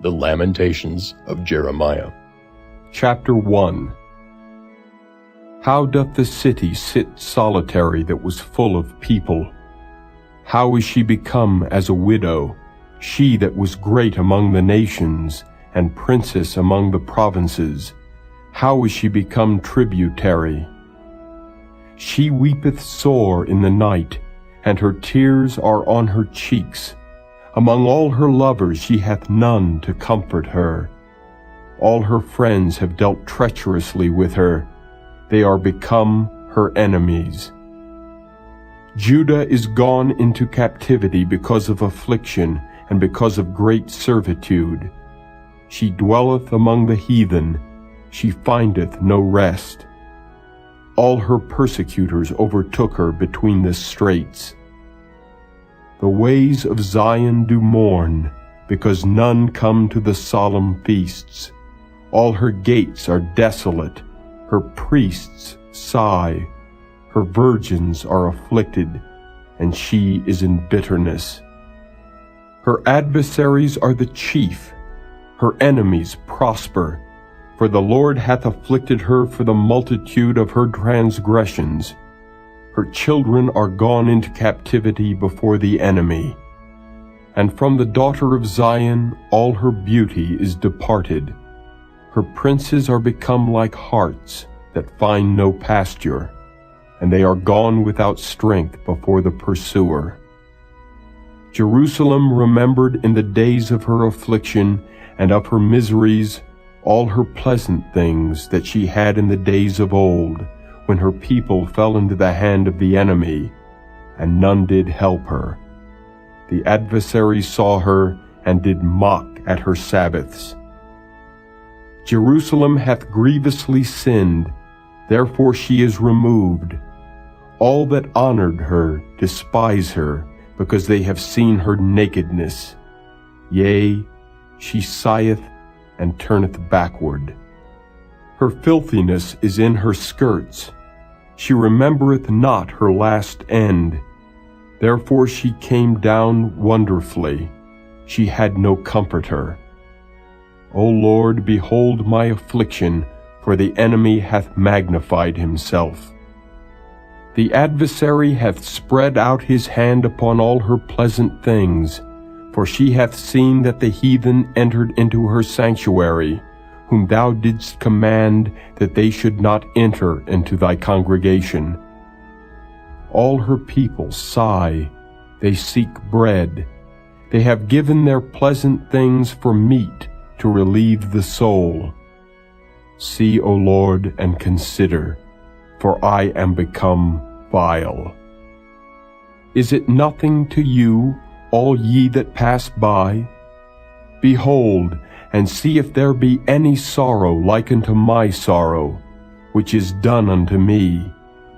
The Lamentations of Jeremiah. Chapter 1. How doth the city sit solitary that was full of people? How is she become as a widow, she that was great among the nations, and princess among the provinces? How is she become tributary? She weepeth sore in the night, and her tears are on her cheeks. Among all her lovers she hath none to comfort her. All her friends have dealt treacherously with her. They are become her enemies. Judah is gone into captivity because of affliction and because of great servitude. She dwelleth among the heathen. She findeth no rest. All her persecutors overtook her between the straits. The ways of Zion do mourn, because none come to the solemn feasts. All her gates are desolate, her priests sigh, her virgins are afflicted, and she is in bitterness. Her adversaries are the chief, her enemies prosper, for the Lord hath afflicted her for the multitude of her transgressions. Her children are gone into captivity before the enemy. And from the daughter of Zion all her beauty is departed. Her princes are become like harts that find no pasture, and they are gone without strength before the pursuer. Jerusalem remembered in the days of her affliction and of her miseries all her pleasant things that she had in the days of old, when her people fell into the hand of the enemy, and none did help her. The adversary saw her, and did mock at her Sabbaths. Jerusalem hath grievously sinned, therefore she is removed. All that honored her despise her, because they have seen her nakedness. Yea, she sigheth and turneth backward. Her filthiness is in her skirts. She remembereth not her last end. Therefore she came down wonderfully. She had no comforter. O Lord, behold my affliction, for the enemy hath magnified himself. The adversary hath spread out his hand upon all her pleasant things, for she hath seen that the heathen entered into her sanctuary, whom thou didst command that they should not enter into thy congregation. All her people sigh, they seek bread. They have given their pleasant things for meat to relieve the soul. See, O Lord, and consider, for I am become vile. Is it nothing to you, all ye that pass by? Behold, and see if there be any sorrow like unto my sorrow, which is done unto me,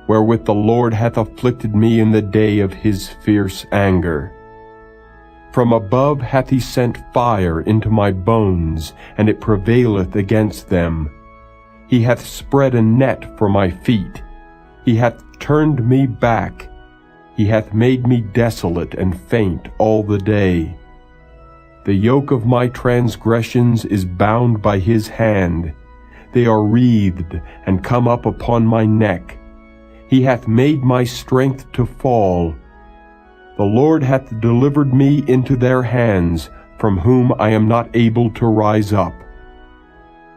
wherewith the Lord hath afflicted me in the day of his fierce anger. From above hath he sent fire into my bones, and it prevaileth against them. He hath spread a net for my feet. He hath turned me back. He hath made me desolate and faint all the day. The yoke of my transgressions is bound by his hand. They are wreathed and come up upon my neck. He hath made my strength to fall. The Lord hath delivered me into their hands, from whom I am not able to rise up.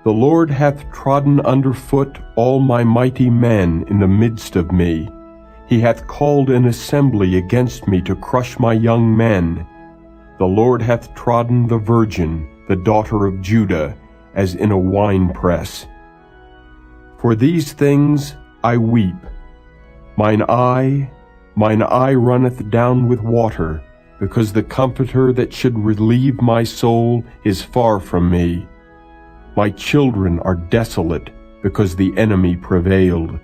The Lord hath trodden under foot all my mighty men in the midst of me. He hath called an assembly against me to crush my young men. The Lord hath trodden the virgin, the daughter of Judah, as in a winepress. For these things I weep. Mine eye runneth down with water, because the Comforter that should relieve my soul is far from me. My children are desolate, because the enemy prevailed.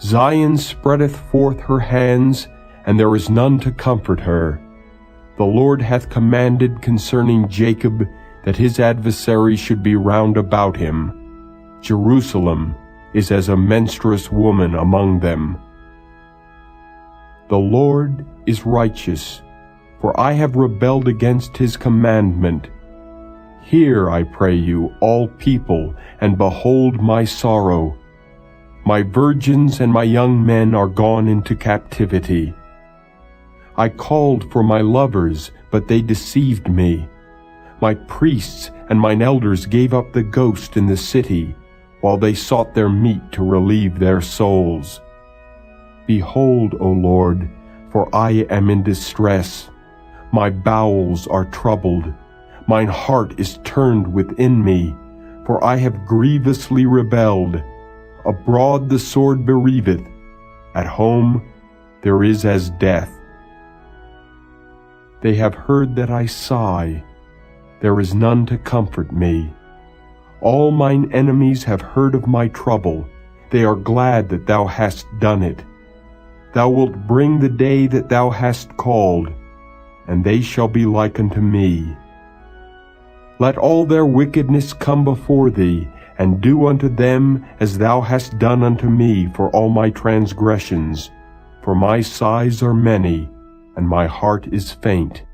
Zion spreadeth forth her hands, and there is none to comfort her. The Lord hath commanded concerning Jacob that his adversary should be round about him. Jerusalem is as a menstruous woman among them. The Lord is righteous, for I have rebelled against his commandment. Hear, I pray you, all people, and behold my sorrow. My virgins and my young men are gone into captivity. I called for my lovers, but they deceived me. My priests and mine elders gave up the ghost in the city, while they sought their meat to relieve their souls. Behold, O Lord, for I am in distress. My bowels are troubled. Mine heart is turned within me, for I have grievously rebelled. Abroad the sword bereaveth, at home there is as death. They have heard that I sigh, there is none to comfort me. All mine enemies have heard of my trouble, they are glad that thou hast done it. Thou wilt bring the day that thou hast called, and they shall be like unto me. Let all their wickedness come before thee, and do unto them as thou hast done unto me for all my transgressions. For my sighs are many, and my heart is faint.